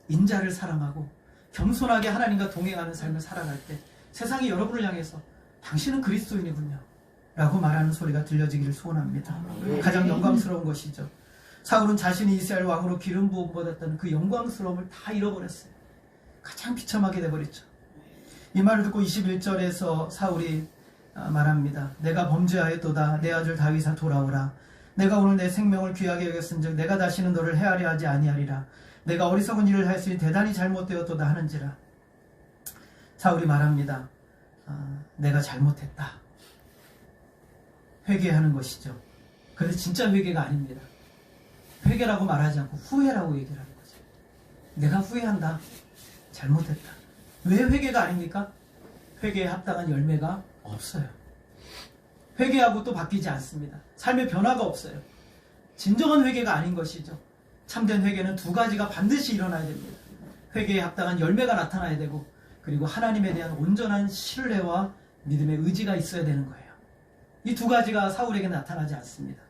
인자를 사랑하고 겸손하게 하나님과 동행하는 삶을 살아갈 때 세상이 여러분을 향해서 당신은 그리스도인이군요 라고 말하는 소리가 들려지기를 소원합니다. 가장 영광스러운 것이죠. 사울은 자신이 이스라엘 왕으로 기름 부음 받았다는 그 영광스러움을 다 잃어버렸어요. 가장 비참하게 돼버렸죠. 이 말을 듣고 21절에서 사울이 말합니다. 내가 범죄하였도다. 내 아들 다윗아 돌아오라. 내가 오늘 내 생명을 귀하게 여겼은즉 내가 다시는 너를 해하려 하지 아니하리라. 내가 어리석은 일을 하였으니 대단히 잘못되었도다 하는지라. 사울이 말합니다. 내가 잘못했다. 회개하는 것이죠. 그런데 진짜 회개가 아닙니다. 회개라고 말하지 않고 후회라고 얘기를 하는 거죠. 내가 후회한다. 잘못했다. 왜 회개가 아닙니까? 회개에 합당한 열매가 없어요. 회개하고 또 바뀌지 않습니다. 삶의 변화가 없어요. 진정한 회개가 아닌 것이죠. 참된 회개는 두 가지가 반드시 일어나야 됩니다. 회개에 합당한 열매가 나타나야 되고 그리고 하나님에 대한 온전한 신뢰와 믿음의 의지가 있어야 되는 거예요. 이 두 가지가 사울에게 나타나지 않습니다.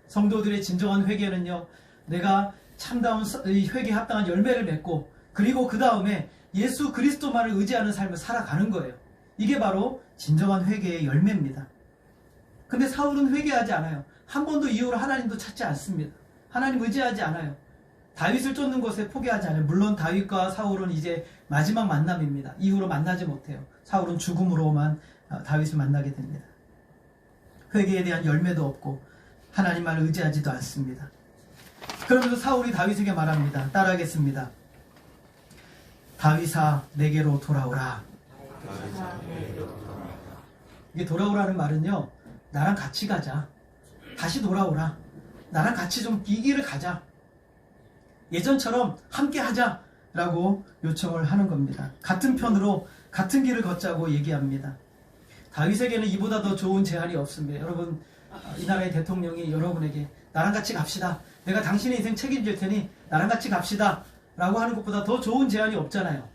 성도들의 진정한 회개는요, 내가 참다운 회개에 합당한 열매를 맺고 그리고 그 다음에 예수 그리스도만을 의지하는 삶을 살아가는 거예요. 이게 바로 진정한 회개의 열매입니다. 근데 사울은 회개하지 않아요. 한 번도 이후로 하나님도 찾지 않습니다. 하나님 의지하지 않아요. 다윗을 쫓는 것에 포기하지 않아요. 물론 다윗과 사울은 이제 마지막 만남입니다. 이후로 만나지 못해요. 사울은 죽음으로만 다윗을 만나게 됩니다. 회개에 대한 열매도 없고 하나님만을 의지하지도 않습니다. 그러면서 사울이 다윗에게 말합니다. 따라하겠습니다. 다윗아 내게로 돌아오라. 이게 돌아오라는 말은요, 나랑 같이 가자. 다시 돌아오라. 나랑 같이 좀 이 길을 가자. 예전처럼 함께 하자 라고 요청을 하는 겁니다. 같은 편으로 같은 길을 걷자고 얘기합니다. 다윗에게는 이보다 더 좋은 제안이 없습니다. 여러분, 이 나라의 대통령이 여러분에게 나랑 같이 갑시다. 내가 당신의 인생 책임질 테니 나랑 같이 갑시다 라고 하는 것보다 더 좋은 제안이 없잖아요.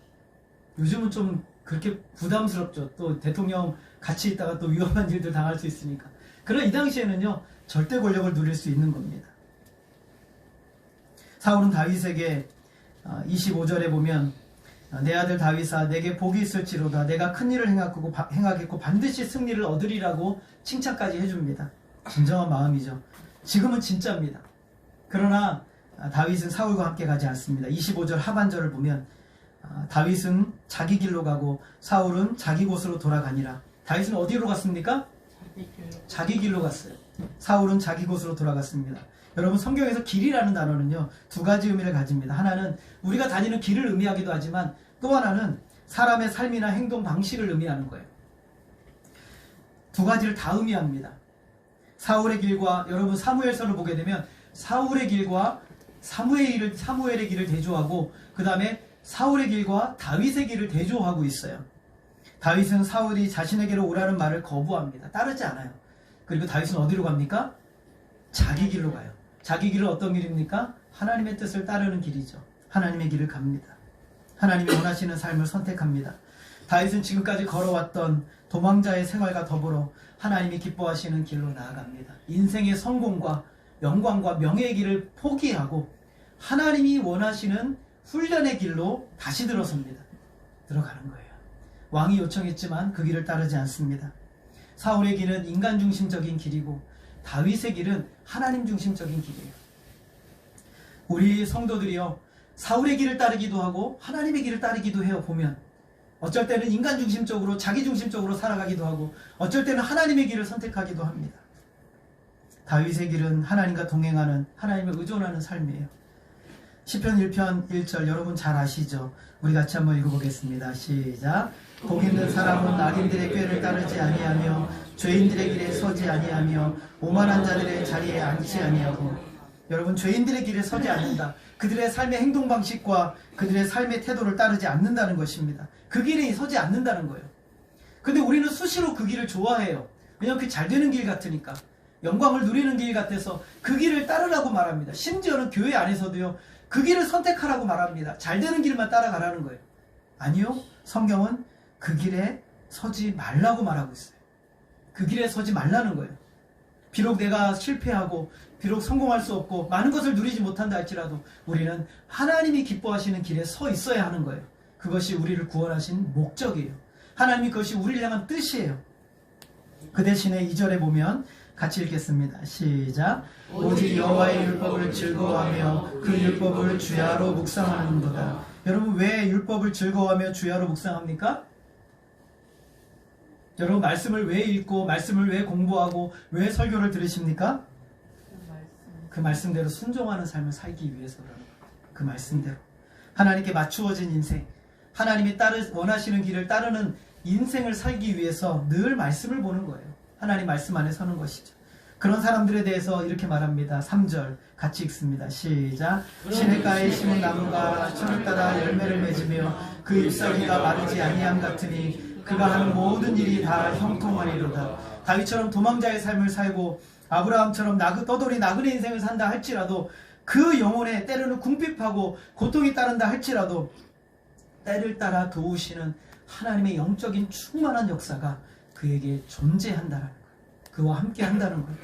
요즘은 좀 그렇게 부담스럽죠. 또 대통령 같이 있다가 또 위험한 일들 당할 수 있으니까. 그러나 이 당시에는요, 절대 권력을 누릴 수 있는 겁니다. 사울은 다윗에게 25절에 보면 내 아들 다윗아 내게 복이 있을지로다. 내가 큰 일을 행하겠고 반드시 승리를 얻으리라고 칭찬까지 해줍니다. 진정한 마음이죠. 지금은 진짜입니다. 그러나 다윗은 사울과 함께 가지 않습니다. 25절 하반절을 보면 다윗은 자기 길로 가고 사울은 자기 곳으로 돌아가니라. 다윗은 어디로 갔습니까? 자기 길로 갔어요. 사울은 자기 곳으로 돌아갔습니다. 여러분, 성경에서 길이라는 단어는요, 두 가지 의미를 가집니다. 하나는 우리가 다니는 길을 의미하기도 하지만 또 하나는 사람의 삶이나 행동 방식을 의미하는 거예요. 두 가지를 다 의미합니다. 사울의 길과, 여러분 사무엘서를 보게 되면 사울의 길과 사무엘의 길을 대조하고 그 다음에 사울의 길과 다윗의 길을 대조하고 있어요. 다윗은 사울이 자신에게로 오라는 말을 거부합니다. 따르지 않아요. 그리고 다윗은 어디로 갑니까? 자기 길로 가요. 자기 길은 어떤 길입니까? 하나님의 뜻을 따르는 길이죠. 하나님의 길을 갑니다. 하나님이 원하시는 삶을 선택합니다. 다윗은 지금까지 걸어왔던 도망자의 생활과 더불어 하나님이 기뻐하시는 길로 나아갑니다. 인생의 성공과 영광과 명예의 길을 포기하고 하나님이 원하시는 훈련의 길로 다시 들어섭니다. 들어가는 거예요. 왕이 요청했지만 그 길을 따르지 않습니다. 사울의 길은 인간 중심적인 길이고 다윗의 길은 하나님 중심적인 길이에요. 우리 성도들이요, 사울의 길을 따르기도 하고 하나님의 길을 따르기도 해요. 보면 어쩔 때는 인간 중심적으로 자기 중심적으로 살아가기도 하고 어쩔 때는 하나님의 길을 선택하기도 합니다. 다윗의 길은 하나님과 동행하는, 하나님을 의존하는 삶이에요. 시편 1편 1절 여러분 잘 아시죠? 우리 같이 한번 읽어보겠습니다. 시작. 복 있는 사람은 악인들의 꾀를 따르지 아니하며 죄인들의 길에 서지 아니하며 오만한 자들의 자리에 앉지 아니하고. 여러분, 죄인들의 길에 서지 않는다. 그들의 삶의 행동 방식과 그들의 삶의 태도를 따르지 않는다는 것입니다. 그 길에 서지 않는다는 거예요. 근데 우리는 수시로 그 길을 좋아해요. 왜냐하면 그게 잘 되는 길 같으니까, 영광을 누리는 길 같아서 그 길을 따르라고 말합니다. 심지어는 교회 안에서도요, 그 길을 선택하라고 말합니다. 잘 되는 길만 따라가라는 거예요. 아니요, 성경은 그 길에 서지 말라고 말하고 있어요. 그 길에 서지 말라는 거예요. 비록 내가 실패하고 비록 성공할 수 없고 많은 것을 누리지 못한다 할지라도 우리는 하나님이 기뻐하시는 길에 서 있어야 하는 거예요. 그것이 우리를 구원하신 목적이에요. 하나님이 그것이 우리를 향한 뜻이에요. 그 대신에 2절에 보면 같이 읽겠습니다. 시작. 오직 여호와의 율법을 즐거워하며 그 율법을 주야로 묵상하는도다. 여러분, 왜 율법을 즐거워하며 주야로 묵상합니까? 여러분, 말씀을 왜 읽고 말씀을 왜 공부하고 왜 설교를 들으십니까? 그 말씀대로 순종하는 삶을 살기 위해서 그러는 거예요. 그 말씀대로 하나님께 맞추어진 인생, 하나님이 원하시는 길을 따르는 인생을 살기 위해서 늘 말씀을 보는 거예요. 하나님 말씀 안에 서는 것이죠. 그런 사람들에 대해서 이렇게 말합니다. 3절 같이 읽습니다. 시작. 시냇가에 심은 나무가 철을 따라 열매를 맺으며 그 잎사귀가 마르지 아니함 같으니 그가 하는 모든 일이 다 형통하리로다. 다윗처럼 도망자의 삶을 살고 아브라함처럼 떠돌이 나그네 인생을 산다 할지라도 그 영혼에 때로는 궁핍하고 고통이 따른다 할지라도 때를 따라 도우시는 하나님의 영적인 충만한 역사가 그에게 존재한다는 거예요. 그와 함께 한다는 거예요.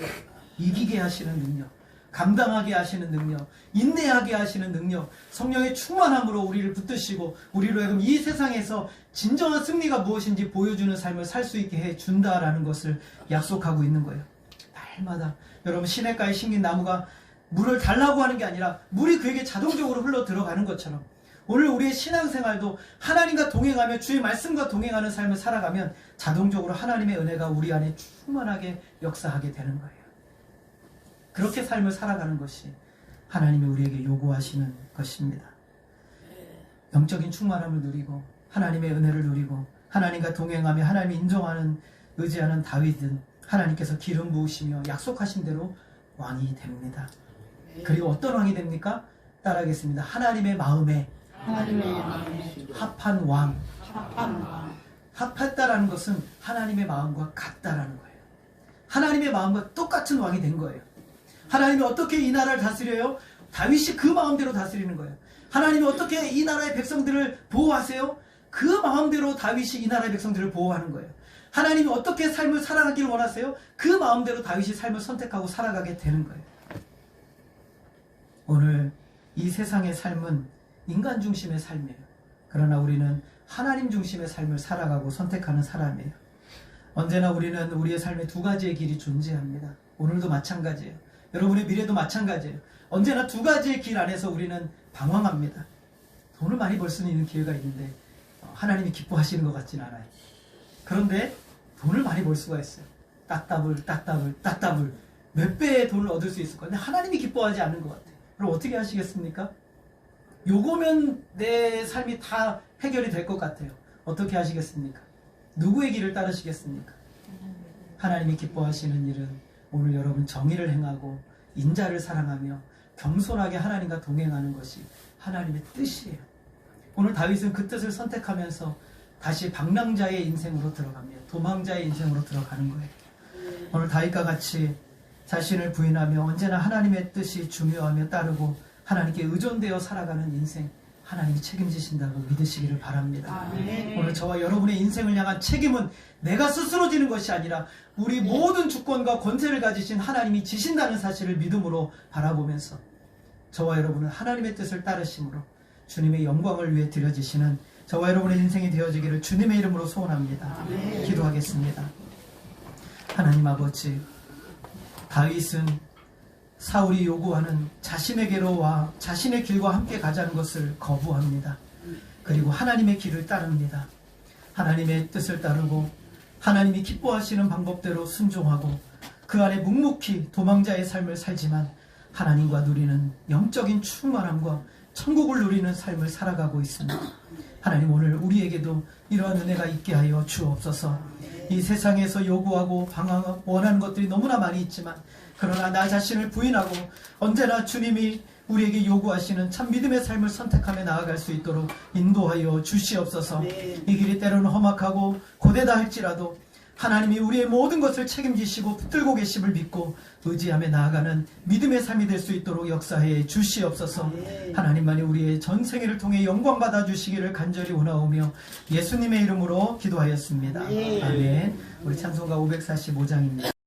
이기게 하시는 능력, 감당하게 하시는 능력, 인내하게 하시는 능력, 성령의 충만함으로 우리를 붙드시고 우리로 하여금 이 세상에서 진정한 승리가 무엇인지 보여주는 삶을 살 수 있게 해준다라는 것을 약속하고 있는 거예요. 날마다 여러분, 시냇가에 심긴 나무가 물을 달라고 하는 게 아니라 물이 그에게 자동적으로 흘러 들어가는 것처럼 오늘 우리의 신앙생활도 하나님과 동행하며 주의 말씀과 동행하는 삶을 살아가면 자동적으로 하나님의 은혜가 우리 안에 충만하게 역사하게 되는 거예요. 그렇게 삶을 살아가는 것이 하나님이 우리에게 요구하시는 것입니다. 영적인 충만함을 누리고 하나님의 은혜를 누리고 하나님과 동행하며 하나님이 인정하는, 의지하는 다윗은 하나님께서 기름 부으시며 약속하신 대로 왕이 됩니다. 그리고 어떤 왕이 됩니까? 따라하겠습니다. 하나님의 마음에 합한 왕. 합했다라는 것은 하나님의 마음과 같다라는 거예요. 하나님의 마음과 똑같은 왕이 된 거예요. 하나님이 어떻게 이 나라를 다스려요? 다윗이 그 마음대로 다스리는 거예요. 하나님이 어떻게 이 나라의 백성들을 보호하세요? 그 마음대로 다윗이 이 나라의 백성들을 보호하는 거예요. 하나님이 어떻게 삶을 살아가기를 원하세요? 그 마음대로 다윗이 삶을 선택하고 살아가게 되는 거예요. 오늘 이 세상의 삶은 인간 중심의 삶이에요. 그러나 우리는 하나님 중심의 삶을 살아가고 선택하는 사람이에요. 언제나 우리는 우리의 삶에 두 가지의 길이 존재합니다. 오늘도 마찬가지예요. 여러분의 미래도 마찬가지예요. 언제나 두 가지의 길 안에서 우리는 방황합니다. 돈을 많이 벌 수는 있는 기회가 있는데 하나님이 기뻐하시는 것 같지는 않아요. 그런데 돈을 많이 벌 수가 있어요. 따따블 몇 배의 돈을 얻을 수 있을 거예요. 근데 하나님이 기뻐하지 않는 것 같아요. 그럼 어떻게 하시겠습니까? 요거면 내 삶이 다 해결이 될 것 같아요. 어떻게 하시겠습니까? 누구의 길을 따르시겠습니까? 하나님이 기뻐하시는 일은 오늘 여러분 정의를 행하고 인자를 사랑하며 겸손하게 하나님과 동행하는 것이 하나님의 뜻이에요. 오늘 다윗은 그 뜻을 선택하면서 다시 방랑자의 인생으로 들어갑니다. 도망자의 인생으로 들어가는 거예요. 오늘 다윗과 같이 자신을 부인하며 언제나 하나님의 뜻이 중요하며 따르고 하나님께 의존되어 살아가는 인생, 하나님이 책임지신다고 믿으시기를 바랍니다. 오늘 저와 여러분의 인생을 향한 책임은 내가 스스로 지는 것이 아니라 우리 모든 주권과 권세를 가지신 하나님이 지신다는 사실을 믿음으로 바라보면서 저와 여러분은 하나님의 뜻을 따르심으로 주님의 영광을 위해 드려지시는 저와 여러분의 인생이 되어지기를 주님의 이름으로 소원합니다. 기도하겠습니다. 하나님 아버지, 다윗은 사울이 요구하는 자신에게로 와 자신의 길과 함께 가자는 것을 거부합니다. 그리고 하나님의 길을 따릅니다. 하나님의 뜻을 따르고 하나님이 기뻐하시는 방법대로 순종하고 그 안에 묵묵히 도망자의 삶을 살지만 하나님과 누리는 영적인 충만함과 천국을 누리는 삶을 살아가고 있습니다. 하나님, 오늘 우리에게도 이러한 은혜가 있게 하여 주옵소서. 이 세상에서 요구하고 방황하고 원하는 것들이 너무나 많이 있지만 그러나 나 자신을 부인하고 언제나 주님이 우리에게 요구하시는 참 믿음의 삶을 선택하며 나아갈 수 있도록 인도하여 주시옵소서. 이 길이 때로는 험악하고 고되다 할지라도 하나님이 우리의 모든 것을 책임지시고 붙들고 계심을 믿고 의지하며 나아가는 믿음의 삶이 될 수 있도록 역사해 주시옵소서. 하나님만이 우리의 전생애를 통해 영광 받아 주시기를 간절히 원하오며 예수님의 이름으로 기도하였습니다. 아멘. 우리 찬송가 545장입니다.